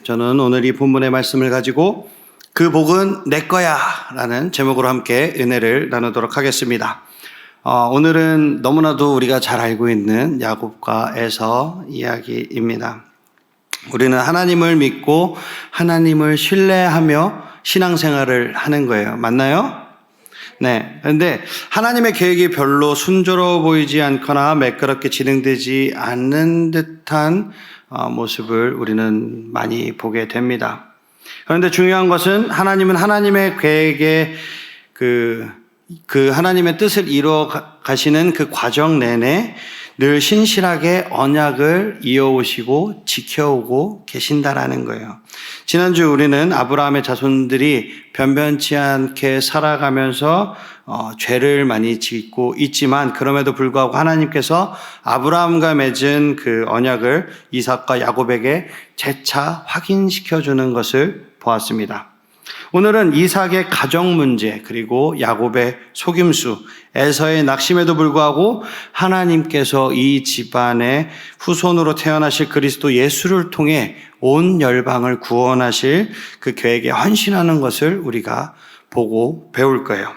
저는 오늘 이 본문의 말씀을 가지고 그 복은 내 거야 라는 제목으로 함께 은혜를 나누도록 하겠습니다. 오늘은 너무나도 우리가 잘 알고 있는 야곱과 에서 이야기입니다. 우리는 하나님을 믿고 하나님을 신뢰하며 신앙생활을 하는 거예요. 맞나요? 네. 그런데 하나님의 계획이 별로 순조로워 보이지 않거나 매끄럽게 진행되지 않는 듯한 모습을 우리는 많이 보게 됩니다. 그런데 중요한 것은 하나님은 하나님의 계획에 그 하나님의 뜻을 이루어 가시는 그 과정 내내 늘 신실하게 언약을 이어오시고 지켜오고 계신다라는 거예요. 지난주 우리는 아브라함의 자손들이 변변치 않게 살아가면서 죄를 많이 짓고 있지만 그럼에도 불구하고 하나님께서 아브라함과 맺은 그 언약을 이삭과 야곱에게 재차 확인시켜주는 것을 보았습니다. 오늘은 이삭의 가정 문제 그리고 야곱의 속임수, 에서의 낙심에도 불구하고 하나님께서 이 집안의 후손으로 태어나실 그리스도 예수를 통해 온 열방을 구원하실 그 계획에 헌신하는 것을 우리가 보고 배울 거예요.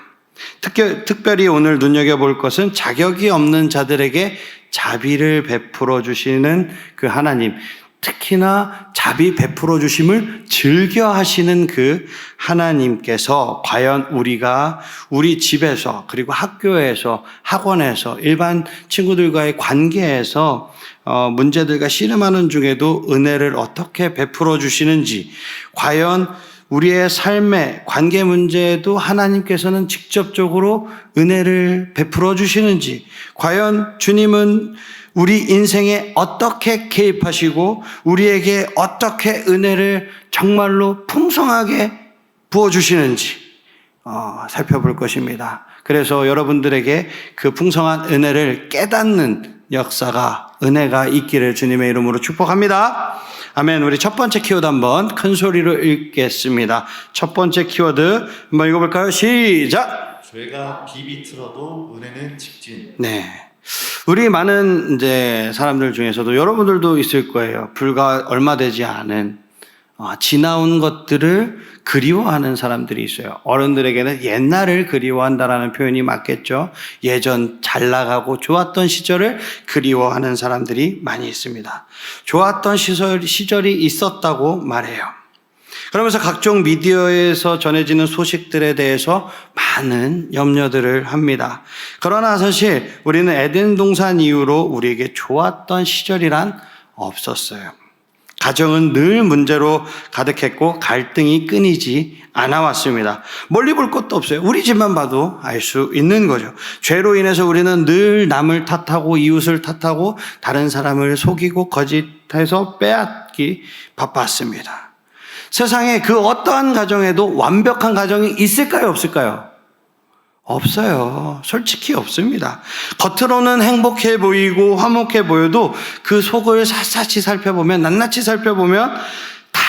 특별히 오늘 눈여겨볼 것은 자격이 없는 자들에게 자비를 베풀어 주시는 그 하나님, 특히나 자비 베풀어 주심을 즐겨 하시는 그 하나님께서 과연 우리가 우리 집에서 그리고 학교에서 학원에서 일반 친구들과의 관계에서 문제들과 씨름하는 중에도 은혜를 어떻게 베풀어 주시는지, 과연 우리의 삶의 관계 문제에도 하나님께서는 직접적으로 은혜를 베풀어 주시는지, 과연 주님은 우리 인생에 어떻게 개입하시고 우리에게 어떻게 은혜를 정말로 풍성하게 부어주시는지 살펴볼 것입니다. 그래서 여러분들에게 그 풍성한 은혜를 깨닫는 역사가, 은혜가 있기를 주님의 이름으로 축복합니다. 아멘. 우리 첫 번째 키워드 한번 큰 소리로 읽겠습니다. 첫 번째 키워드 한번 읽어볼까요? 시작! 죄가 비비틀어도 은혜는 직진. 네. 우리 많은 이제 사람들 중에서도 여러분들도 있을 거예요. 불과 얼마 되지 않은 지나온 것들을 그리워하는 사람들이 있어요. 어른들에게는 옛날을 그리워한다라는 표현이 맞겠죠. 예전 잘 나가고 좋았던 시절을 그리워하는 사람들이 많이 있습니다. 좋았던 시절이 있었다고 말해요. 그러면서 각종 미디어에서 전해지는 소식들에 대해서 많은 염려들을 합니다. 그러나 사실 우리는 에덴 동산 이후로 우리에게 좋았던 시절이란 없었어요. 가정은 늘 문제로 가득했고 갈등이 끊이지 않아 왔습니다. 멀리 볼 것도 없어요. 우리 집만 봐도 알 수 있는 거죠. 죄로 인해서 우리는 늘 남을 탓하고 이웃을 탓하고 다른 사람을 속이고 거짓해서 빼앗기 바빴습니다. 세상에 그 어떠한 가정에도 완벽한 가정이 있을까요? 없을까요? 없어요. 솔직히 없습니다. 겉으로는 행복해 보이고 화목해 보여도 그 속을 샅샅이 살펴보면, 낱낱이 살펴보면 다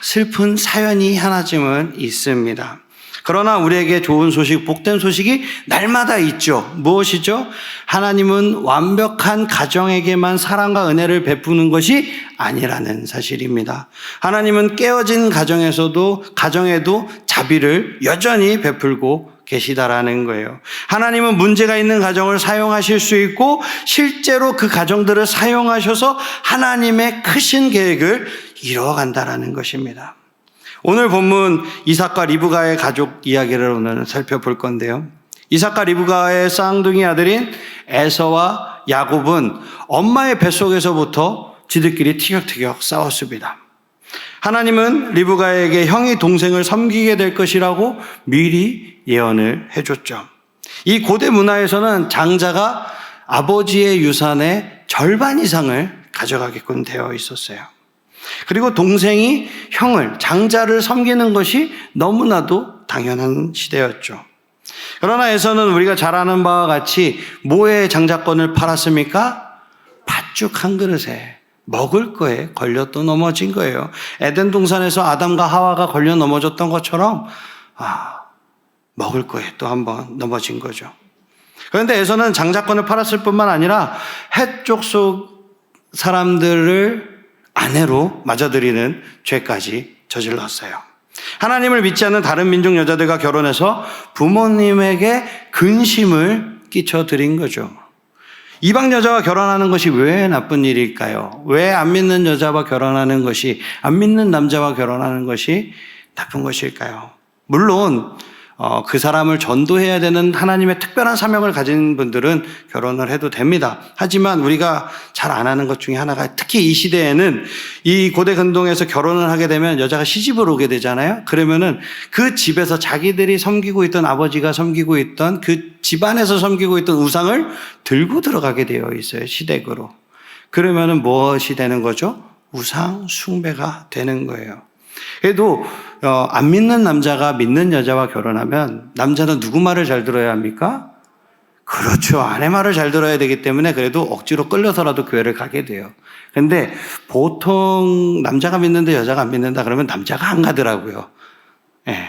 슬픈 사연이 하나쯤은 있습니다. 그러나 우리에게 좋은 소식, 복된 소식이 날마다 있죠. 무엇이죠? 하나님은 완벽한 가정에게만 사랑과 은혜를 베푸는 것이 아니라는 사실입니다. 하나님은 깨어진 가정에도 자비를 여전히 베풀고 계시다라는 거예요. 하나님은 문제가 있는 가정을 사용하실 수 있고 실제로 그 가정들을 사용하셔서 하나님의 크신 계획을 이루어간다라는 것입니다. 오늘 본문 이삭과 리브가의 가족 이야기를 오늘 살펴볼 건데요. 이삭과 리브가의 쌍둥이 아들인 에서와 야곱은 엄마의 뱃속에서부터 지들끼리 티격태격 싸웠습니다. 하나님은 리브가에게 형이 동생을 섬기게 될 것이라고 미리 예언을 해줬죠. 이 고대 문화에서는 장자가 아버지의 유산의 절반 이상을 가져가게끔 되어 있었어요. 그리고 동생이 형을, 장자를 섬기는 것이 너무나도 당연한 시대였죠. 그러나 에서는 우리가 잘 아는 바와 같이 뭐에 장자권을 팔았습니까? 팥죽 한 그릇에 먹을 거에 걸려 또 넘어진 거예요. 에덴 동산에서 아담과 하와가 걸려 넘어졌던 것처럼 먹을 거에 또 한번 넘어진 거죠. 그런데 에서는 장자권을 팔았을 뿐만 아니라 해쪽 속 사람들을 아내로 맞아들이는 죄까지 저질렀어요. 하나님을 믿지 않는 다른 민족 여자들과 결혼해서 부모님에게 근심을 끼쳐드린 거죠. 이방 여자와 결혼하는 것이 왜 나쁜 일일까요? 왜 안 믿는 여자와 결혼하는 것이, 안 믿는 남자와 결혼하는 것이 나쁜 것일까요? 물론 그 사람을 전도해야 되는 하나님의 특별한 사명을 가진 분들은 결혼을 해도 됩니다. 하지만 우리가 잘 안 하는 것 중에 하나가, 특히 이 시대에는 이 고대 근동에서 결혼을 하게 되면 여자가 시집을 오게 되잖아요. 그러면은 그 집에서 자기들이 섬기고 있던, 아버지가 섬기고 있던 그 집안에서 섬기고 있던 우상을 들고 들어가게 되어 있어요. 시댁으로. 그러면은 무엇이 되는 거죠? 우상 숭배가 되는 거예요. 그래도 안 믿는 남자가 믿는 여자와 결혼하면 남자는 누구 말을 잘 들어야 합니까? 그렇죠. 아내 말을 잘 들어야 되기 때문에 그래도 억지로 끌려서라도 교회를 가게 돼요. 근데 보통 남자가 믿는데 여자가 안 믿는다 그러면 남자가 안 가더라고요. 예.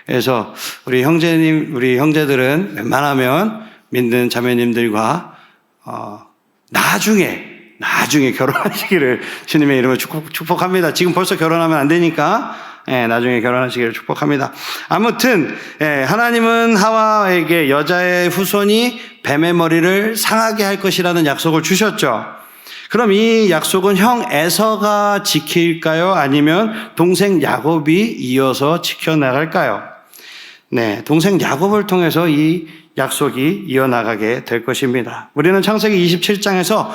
그래서 우리 형제들은 웬만하면 믿는 자매님들과 나중에 결혼하시기를 주님의 이름으로 축복합니다. 지금 벌써 결혼하면 안 되니까 나중에 결혼하시기를 축복합니다. 아무튼 하나님은 하와에게 여자의 후손이 뱀의 머리를 상하게 할 것이라는 약속을 주셨죠. 그럼 이 약속은 형 에서가 지킬까요? 아니면 동생 야곱이 이어서 지켜나갈까요? 네, 동생 야곱을 통해서 이 약속이 이어나가게 될 것입니다. 우리는 창세기 27장에서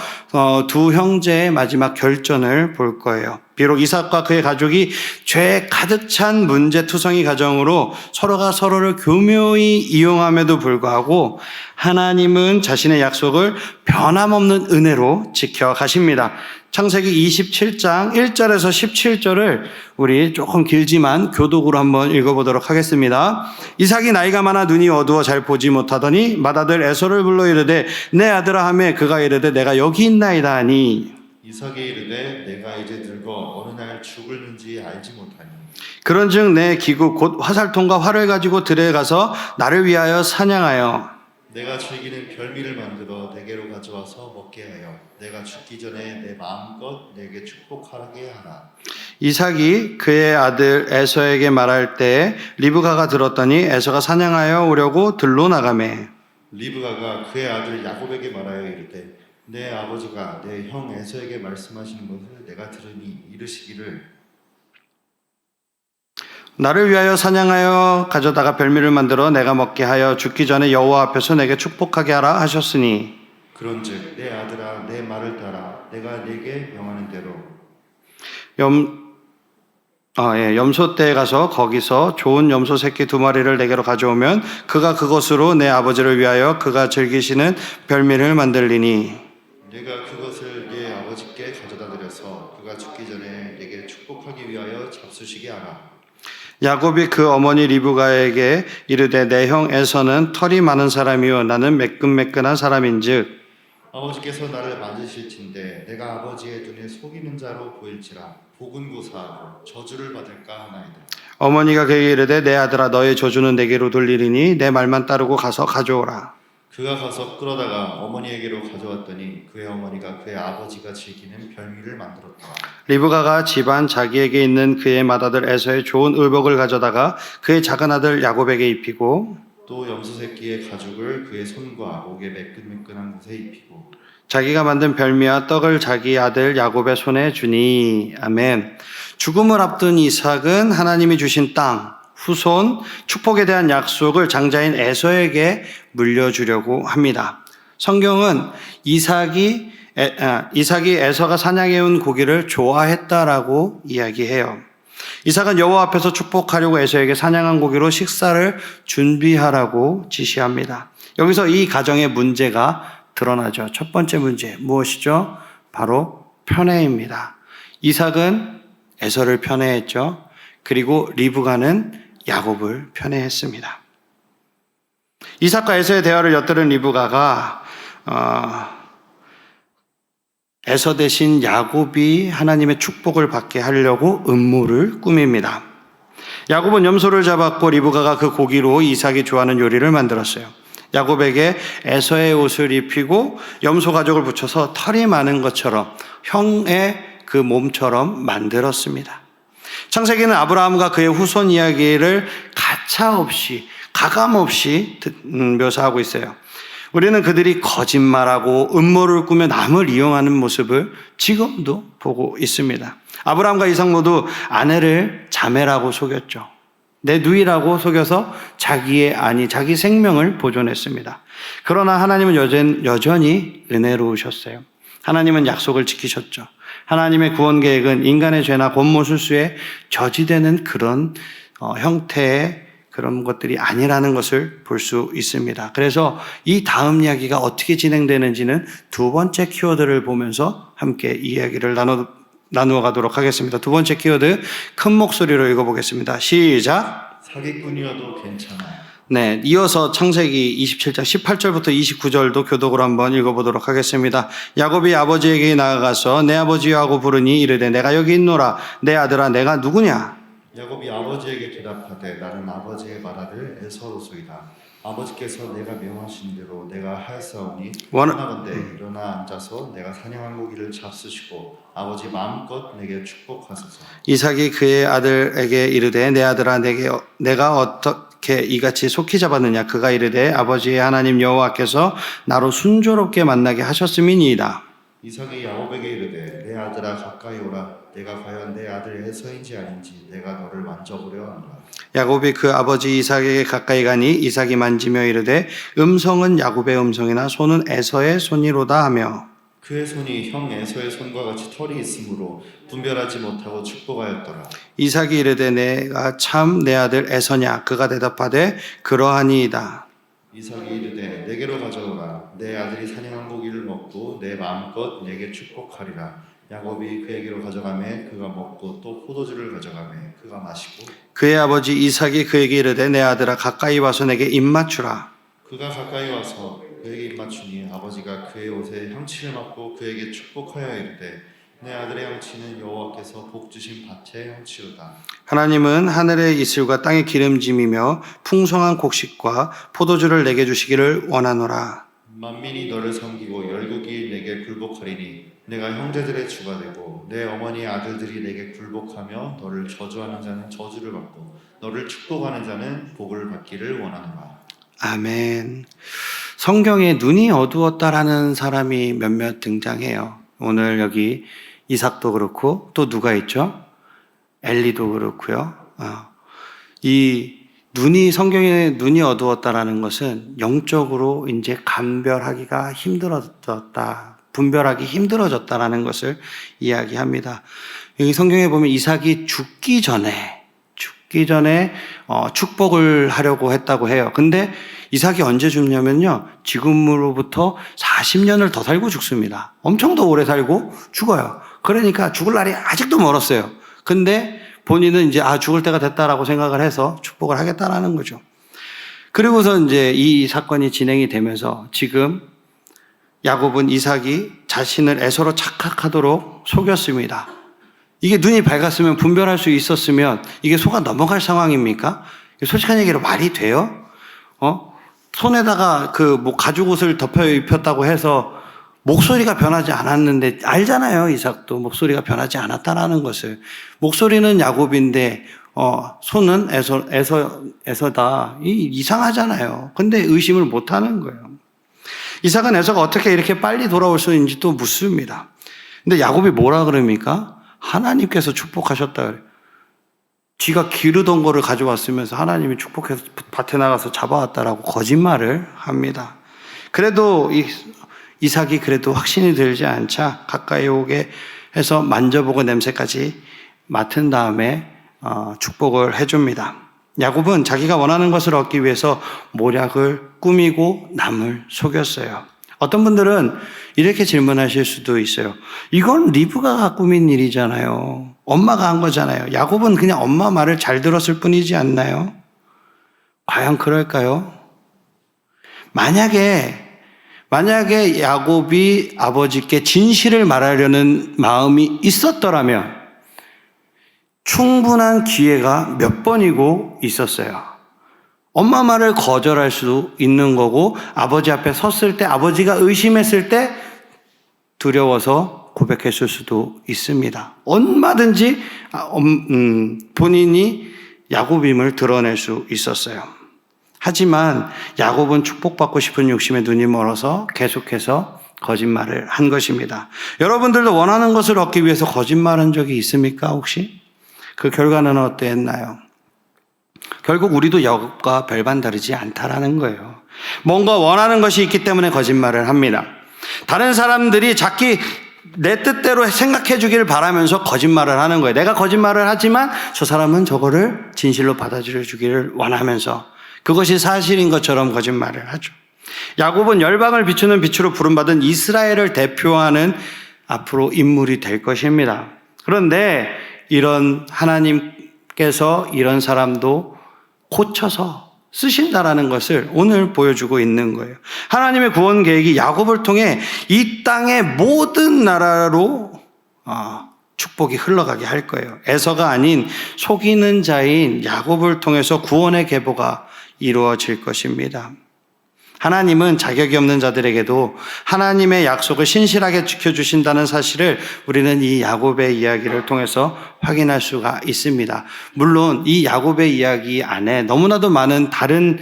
두 형제의 마지막 결전을 볼 거예요. 비록 이삭과 그의 가족이 죄 가득 찬 문제투성이 가정으로 서로가 서로를 교묘히 이용함에도 불구하고 하나님은 자신의 약속을 변함없는 은혜로 지켜가십니다. 창세기 27장 1절에서 17절을 우리 조금 길지만 교독으로 한번 읽어보도록 하겠습니다. 이삭이 나이가 많아 눈이 어두워 잘 보지 못하더니 맏아들 에서를 불러 이르되 내 아들아 하매 그가 이르되 내가 여기 있나이다 하니 이삭이 이르되 내가 이제 늙어 어느 날 죽을는지 알지 못하니 그런즉 내 기구 곧 화살통과 활을 가지고 들에 가서 나를 위하여 사냥하여 내가 즐기는 별미를 만들어 내게로 가져와서 먹게 하여 내가 죽기 전에 내 마음껏 내게 축복하게 하라. 이삭이 그의 아들 에서에게 말할 때 리브가가 들었더니 에서가 사냥하여 오려고 들로 나가매 리브가가 그의 아들 야곱에게 말하여 이르되 내 아버지가 내 형 에서에게 말씀하시는 것을 내가 들으니 이르시기를 나를 위하여 사냥하여 가져다가 별미를 만들어 내가 먹게 하여 죽기 전에 여호와 앞에서 내게 축복하게 하라 하셨으니 그런즉 내 아들아 내 말을 따라 내가 네게 명하는 대로 염소 떼에 가서 거기서 좋은 염소 새끼 2마리를 내게로 가져오면 그가 그것으로 내 아버지를 위하여 그가 즐기시는 별미를 만들리니 내가 그것을 네 아버지께 가져다 드려서 그가 죽기 전에 네게 축복하기 위하여 잡수시게 하라. 야곱이 그 어머니 리브가에게 이르되 내 형 에서는 털이 많은 사람이요 나는 매끈매끈한 사람인즉 아버지께서 나를 맞으실진데 내가 아버지의 눈에 속이는 자로 보일지라 복은 고사하고 저주를 받을까 하나이다. 어머니가 그에게 이르되 내 아들아 너의 저주는 내게로 돌리리니 내 말만 따르고 가서 가져오라. 그가 가서 끌어다가 어머니에게로 가져왔더니 그의 어머니가 그의 아버지가 즐기는 별미를 만들었더라. 리브가가 집안 자기에게 있는 그의 맏아들 에서의 좋은 의복을 가져다가 그의 작은 아들 야곱에게 입히고 또 염소 새끼의 가죽을 그의 손과 목에 매끈매끈한 곳에 입히고 자기가 만든 별미와 떡을 자기 아들 야곱의 손에 주니. 아멘. 죽음을 앞둔 이삭은 하나님이 주신 땅, 후손, 축복에 대한 약속을 장자인 에서에게 물려주려고 합니다. 성경은 이삭이 에서가 사냥해온 고기를 좋아했다라고 이야기해요. 이삭은 여호와 앞에서 축복하려고 에서에게 사냥한 고기로 식사를 준비하라고 지시합니다. 여기서 이 가정의 문제가 드러나죠. 첫 번째 문제 무엇이죠? 바로 편애입니다. 이삭은 에서를 편애했죠. 그리고 리브가는 야곱을 편애했습니다. 이삭과 에서의 대화를 엿들은 리브가가 에서 대신 야곱이 하나님의 축복을 받게 하려고 음모를 꾸밉니다. 야곱은 염소를 잡았고 리브가가 그 고기로 이삭이 좋아하는 요리를 만들었어요. 야곱에게 에서의 옷을 입히고 염소 가죽을 붙여서 털이 많은 것처럼 형의 그 몸처럼 만들었습니다. 창세기는 아브라함과 그의 후손 이야기를 가차없이 가감없이 묘사하고 있어요. 우리는 그들이 거짓말하고 음모를 꾸며 남을 이용하는 모습을 지금도 보고 있습니다. 아브라함과 이삭 모두 아내를 자매라고 속였죠. 내 누이라고 속여서 자기 생명을 보존했습니다. 그러나 하나님은 여전히 은혜로우셨어요. 하나님은 약속을 지키셨죠. 하나님의 구원 계획은 인간의 죄나 권모술수에 저지되는 그런 형태의 그런 것들이 아니라는 것을 볼 수 있습니다. 그래서 이 다음 이야기가 어떻게 진행되는지는 두 번째 키워드를 보면서 함께 이야기를 나누어 가도록 하겠습니다. 두 번째 키워드 큰 목소리로 읽어보겠습니다. 시작. 사기꾼이어도 괜찮아요. 네, 이어서 창세기 27장 18절부터 29절도 교독으로 한번 읽어보도록 하겠습니다. 야곱이 아버지에게 나아가서 내 아버지여 하고 부르니 이르되 내가 여기 있노라. 내 아들아 내가 누구냐? 야곱이 아버지에게 대답하되 나는 아버지의 말하를 에서로소이다. 아버지께서 내가 명하신 대로 내가 하였사오니 원하건대 일어나 앉아서 내가 사냥한 고기를 잡수시고 아버지 마음껏 내게 축복하소서. 이삭이 그의 아들에게 이르되 내 아들아 내가 어떻게 이같이 속히 잡았느냐? 그가 이르되 아버지의 하나님 여호와께서 나로 순조롭게 만나게 하셨음이니이다. 이삭이 야곱에게 이르되 내 아들아 가까이 오라. 내가 과연 내 아들 에서인지 아닌지 내가 너를 만져보려 하노라. 야곱이 그 아버지 이삭에게 가까이 가니 이삭이 만지며 이르되 음성은 야곱의 음성이나 손은 에서의 손이로다 하며 그의 손이 형 에서의 손과 같이 털이 있으므로 분별하지 못하고 축복하였더라. 이삭이 이르되 내가 참 내 아들 에서냐? 그가 대답하되 그러하니이다. 이삭이 이르되 내게로 가져오라. 내 아들이 사냥한 고기를 먹고 내 마음껏 내게 축복하리라. 야곱이 그에게로 가져가매 그가 먹고 또 포도주를 가져가매 그가 마시고 그의 아버지 이삭이 그에게 이르되 내 아들아 가까이 와서 내게 입 맞추라. 그가 가까이 와서 그에게 입 맞추니 아버지가 그의 옷에 향취를 맡고 그에게 축복하여 이르되 내 아들의 향취는 여호와께서 복 주신 밭의 향취로다. 하나님은 하늘의 이슬과 땅의 기름짐이며 풍성한 곡식과 포도주를 내게 주시기를 원하노라. 만민이 너를 섬기고 열국이 내게 굴복하리니 내가 형제들의 주가 되고 내 어머니의 아들들이 내게 굴복하며 너를 저주하는 자는 저주를 받고 너를 축복하는 자는 복을 받기를 원하노라. 아멘. 성경에 눈이 어두웠다라는 사람이 몇몇 등장해요. 오늘 여기 이삭도 그렇고 또 누가 있죠? 엘리도 그렇고요. 이 성경에 눈이 어두웠다라는 것은 영적으로 이제 분별하기 힘들어졌다라는 것을 이야기합니다. 여기 성경에 보면 이삭이 죽기 전에 축복을 하려고 했다고 해요. 근데 이삭이 언제 죽냐면요. 지금으로부터 40년을 더 살고 죽습니다. 엄청 더 오래 살고 죽어요. 그러니까 죽을 날이 아직도 멀었어요. 근데 본인은 이제 죽을 때가 됐다라고 생각을 해서 축복을 하겠다라는 거죠. 그리고서 이제 이 사건이 진행이 되면서 지금 야곱은 이삭이 자신을 에서로 착각하도록 속였습니다. 이게 눈이 밝았으면 분별할 수 있었으면 이게 속아 넘어갈 상황입니까? 솔직한 얘기로 말이 돼요? 손에다가 가죽 옷을 덮여 입혔다고 해서 목소리가 변하지 않았는데 알잖아요. 이삭도 목소리가 변하지 않았다라는 것을. 목소리는 야곱인데 손은 에서다. 이상하잖아요. 근데 의심을 못 하는 거예요. 이삭은 에서가 어떻게 이렇게 빨리 돌아올 수 있는지 또 묻습니다. 근데 야곱이 뭐라 그럽니까? 하나님께서 축복하셨다 그래요. 지가 기르던 거를 가져왔으면서 하나님이 축복해서 밭에 나가서 잡아왔다라고 거짓말을 합니다. 그래도 이삭이 그래도 확신이 들지 않자 가까이 오게 해서 만져보고 냄새까지 맡은 다음에 축복을 해줍니다. 야곱은 자기가 원하는 것을 얻기 위해서 모략을 꾸미고 남을 속였어요. 어떤 분들은 이렇게 질문하실 수도 있어요. 이건 리브가가 꾸민 일이잖아요. 엄마가 한 거잖아요. 야곱은 그냥 엄마 말을 잘 들었을 뿐이지 않나요? 과연 그럴까요? 만약에 야곱이 아버지께 진실을 말하려는 마음이 있었더라면 충분한 기회가 몇 번이고 있었어요. 엄마 말을 거절할 수 있는 거고 아버지 앞에 섰을 때 아버지가 의심했을 때 두려워서 고백했을 수도 있습니다. 얼마든지 본인이 야곱임을 드러낼 수 있었어요. 하지만 야곱은 축복받고 싶은 욕심에 눈이 멀어서 계속해서 거짓말을 한 것입니다. 여러분들도 원하는 것을 얻기 위해서 거짓말한 적이 있습니까, 혹시? 그 결과는 어땠나요? 결국 우리도 야곱과 별반 다르지 않다라는 거예요. 뭔가 원하는 것이 있기 때문에 거짓말을 합니다. 다른 사람들이 자기 내 뜻대로 생각해 주기를 바라면서 거짓말을 하는 거예요. 내가 거짓말을 하지만 저 사람은 저거를 진실로 받아들여 주기를 원하면서 그것이 사실인 것처럼 거짓말을 하죠. 야곱은 열방을 비추는 빛으로 부름받은 이스라엘을 대표하는 앞으로 인물이 될 것입니다. 그런데 이런 하나님께서 이런 사람도 고쳐서 쓰신다라는 것을 오늘 보여주고 있는 거예요. 하나님의 구원 계획이 야곱을 통해 이 땅의 모든 나라로 축복이 흘러가게 할 거예요. 에서가 아닌 속이는 자인 야곱을 통해서 구원의 계보가 이루어질 것입니다. 하나님은 자격이 없는 자들에게도 하나님의 약속을 신실하게 지켜주신다는 사실을 우리는 이 야곱의 이야기를 통해서 확인할 수가 있습니다. 물론 이 야곱의 이야기 안에 너무나도 많은 다른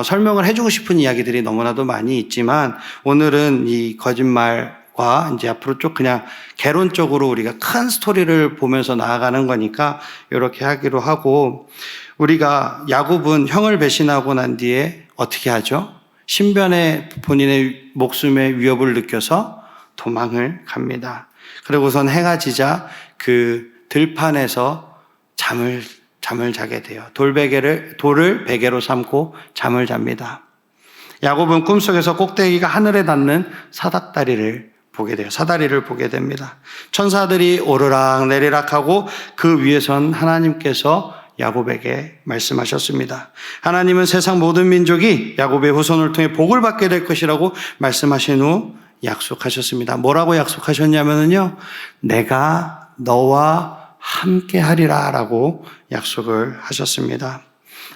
설명을 해주고 싶은 이야기들이 너무나도 많이 있지만 오늘은 이 거짓말과 이제 앞으로 쭉 그냥 개론적으로 우리가 큰 스토리를 보면서 나아가는 거니까 이렇게 하기로 하고, 우리가 야곱은 형을 배신하고 난 뒤에 어떻게 하죠? 신변에 본인의 목숨의 위협을 느껴서 도망을 갑니다. 그리고선 해가 지자 그 들판에서 잠을 자게 돼요. 돌을 베개로 삼고 잠을 잡니다. 야곱은 꿈속에서 꼭대기가 하늘에 닿는 사다리를 보게 됩니다. 천사들이 오르락 내리락하고 그 위에선 하나님께서 야곱에게 말씀하셨습니다. 하나님은 세상 모든 민족이 야곱의 후손을 통해 복을 받게 될 것이라고 말씀하신 후 약속하셨습니다. 뭐라고 약속하셨냐면요, 내가 너와 함께 하리라 라고 약속을 하셨습니다.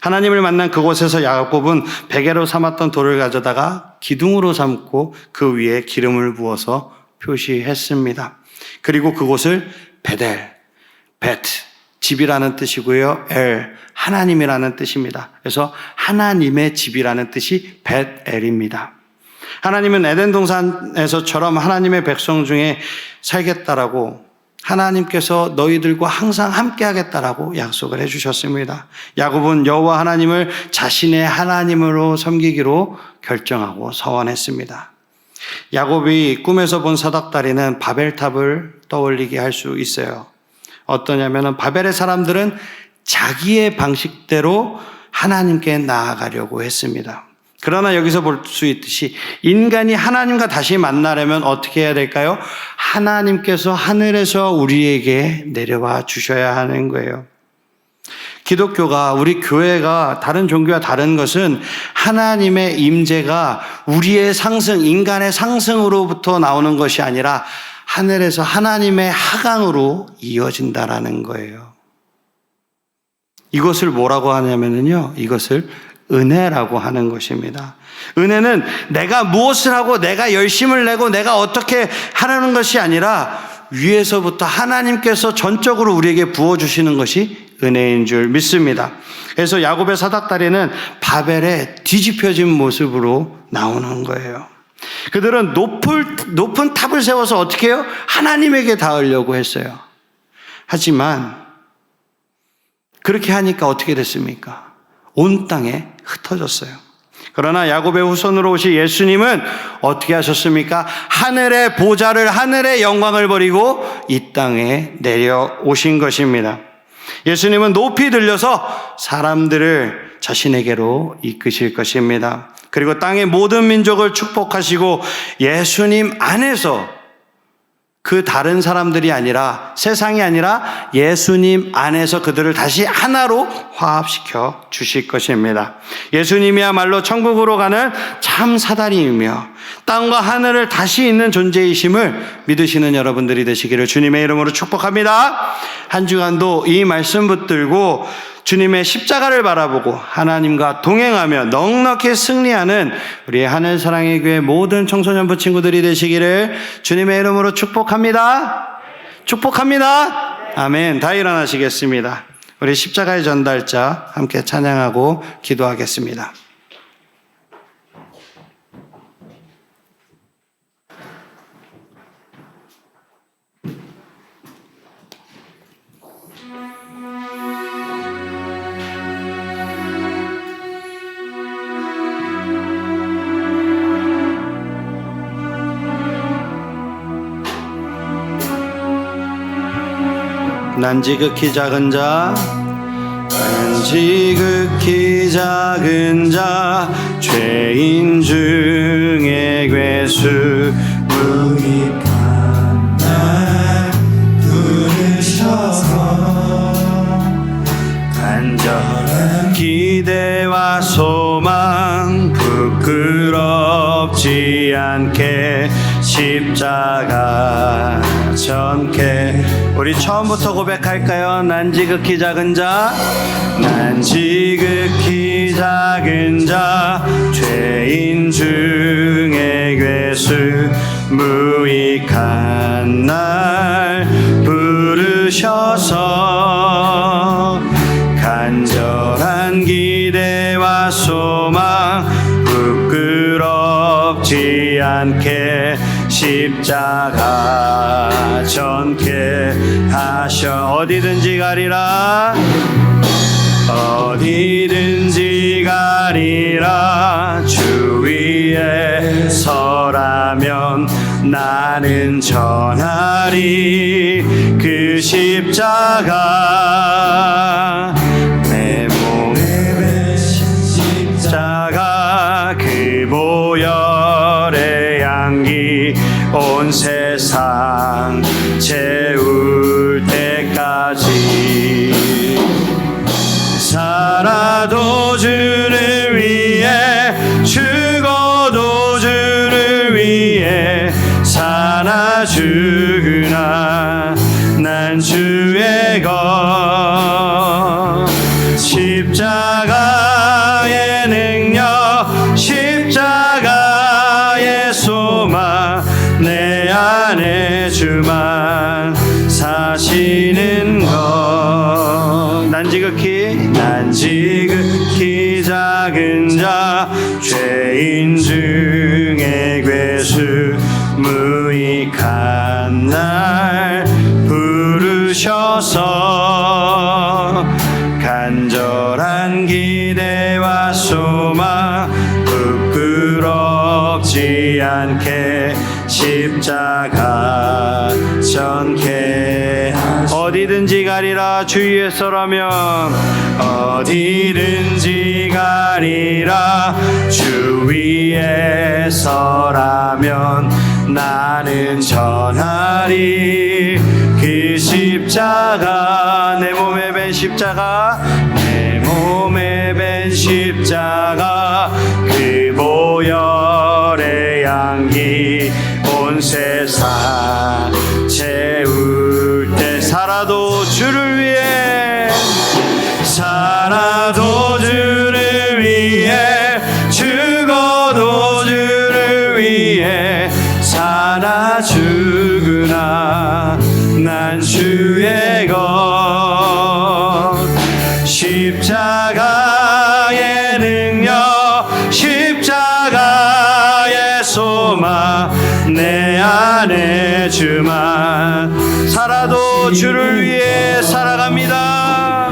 하나님을 만난 그곳에서 야곱은 베개로 삼았던 돌을 가져다가 기둥으로 삼고 그 위에 기름을 부어서 표시했습니다. 그리고 그곳을 베델, 집이라는 뜻이고요. 하나님이라는 뜻입니다. 그래서 하나님의 집이라는 뜻이 벳엘입니다. 하나님은 에덴 동산에서처럼 하나님의 백성 중에 살겠다라고, 하나님께서 너희들과 항상 함께 하겠다라고 약속을 해주셨습니다. 야곱은 여호와 하나님을 자신의 하나님으로 섬기기로 결정하고 서원했습니다. 야곱이 꿈에서 본 사닥다리는 바벨탑을 떠올리게 할 수 있어요. 어떠냐면은 바벨의 사람들은 자기의 방식대로 하나님께 나아가려고 했습니다. 그러나 여기서 볼 수 있듯이 인간이 하나님과 다시 만나려면 어떻게 해야 될까요? 하나님께서 하늘에서 우리에게 내려와 주셔야 하는 거예요. 기독교가, 우리 교회가 다른 종교와 다른 것은 하나님의 임재가 우리의 상승, 인간의 상승으로부터 나오는 것이 아니라 하늘에서 하나님의 하강으로 이어진다라는 거예요. 이것을 뭐라고 하냐면요, 이것을 은혜라고 하는 것입니다. 은혜는 내가 무엇을 하고 내가 열심을 내고 내가 어떻게 하려는 것이 아니라 위에서부터 하나님께서 전적으로 우리에게 부어주시는 것이 은혜인 줄 믿습니다. 그래서 야곱의 사닥다리는 바벨의 뒤집혀진 모습으로 나오는 거예요. 그들은 높은 탑을 세워서 어떻게 해요? 하나님에게 닿으려고 했어요. 하지만 그렇게 하니까 어떻게 됐습니까? 온 땅에 흩어졌어요. 그러나 야곱의 후손으로 오신 예수님은 어떻게 하셨습니까? 하늘의 보좌를, 하늘의 영광을 버리고 이 땅에 내려오신 것입니다. 예수님은 높이 들려서 사람들을 자신에게로 이끄실 것입니다. 그리고 땅의 모든 민족을 축복하시고 예수님 안에서, 그 다른 사람들이 아니라, 세상이 아니라 예수님 안에서 그들을 다시 하나로 화합시켜 주실 것입니다. 예수님이야말로 천국으로 가는 참 사다리이며 땅과 하늘을 다시 잇는 존재이심을 믿으시는 여러분들이 되시기를 주님의 이름으로 축복합니다. 한 주간도 이 말씀 붙들고 주님의 십자가를 바라보고 하나님과 동행하며 넉넉히 승리하는 우리 하늘사랑의 교회 모든 청소년부 친구들이 되시기를 주님의 이름으로 축복합니다. 축복합니다. 아멘. 다 일어나시겠습니다. 우리 십자가의 전달자 함께 찬양하고 기도하겠습니다. 난 지극히 작은 자, 난 지극히 작은 자, 죄인 중에 괴수, 무익한 날 부르셔서 간절한 기대와 소망 부끄럽지 않게 십자가 전케. 우리 처음부터 고백할까요? 난 지극히 작은 자, 난 지극히 작은 자, 죄인 중에 괴수, 무익한 날 부르셔서 간절한 기대와 소망 부끄럽지 않게 십자가 전케 하셔. 어디든지 가리라, 어디든지 가리라. 주 위에 서라면 나는 전하리. 그 십자가 내 몸에 밴 십자가, 그 보혈의 향기 온 세상 채울 때까지 살아도 주를 위해, 죽어도 주를 위해 살아 주구나. 난 주의 것. 십자가의 능력, 십자가의 소망, 내 안에 주만 사시는 것. 난 지극히 작은 자, 죄인 중에 괴수, 무익한 날 부르셔서 간절한 기대와 소망 부끄럽지 않게 십자가 전케. 어디든지 가리라. 주 위에 서라면 어디든지 가리라. 주 위에 서라면 나는 전하리. 그 십자가, 내 몸에 밴 십자가, 내 몸에 밴 십자가, 그 보혈의 향기 온 세상 채울 때 살아도 주를 위해, 살아도 주를 위해, 죽어도 주를 위해 살아 주구나. 난 주의 것. 십자가의 능력, 십자가의 소망, 내 안에 주만 살아도 주를 위해 살아갑니다.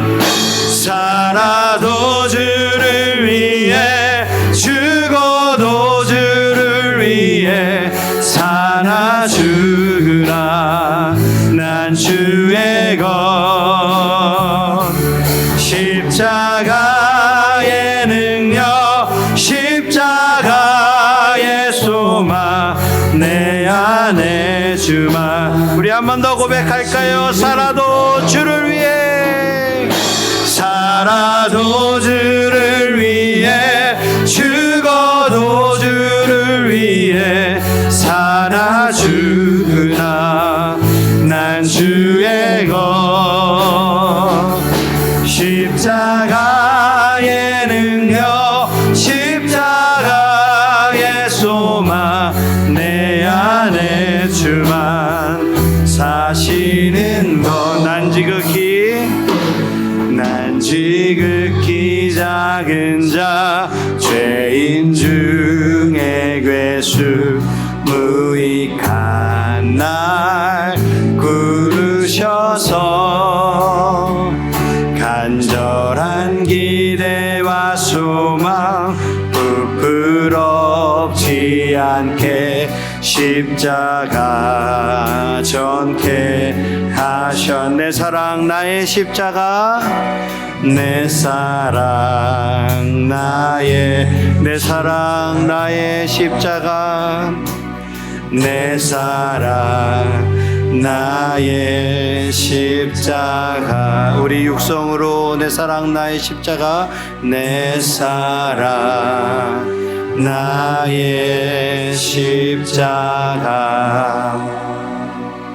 살아도 주를 위해, 죽어도 주를 위해 살아 주구나. 난 주의 것. 십자가의 능력, 십자가의 소망, 내 안에 주만. 우리 한 번 더 고백할까요? 살아도 주를 위해, 살아도 주를 위해, 죽어도 주를 위해 살아 주구나. 난 주의 것. 십자가 난 지극히 작은 자 죄인 중에 괴수 무익한 날 부르셔서 간절한 기대와 소망 부끄럽지 않게 십자가 전케 하셨. 내 사랑 나의 십자가 내 사랑 나의 십자가 내 사랑 나의 십자가. 우리 육성으로 내 사랑 나의 십자가 내 사랑 나의 십자가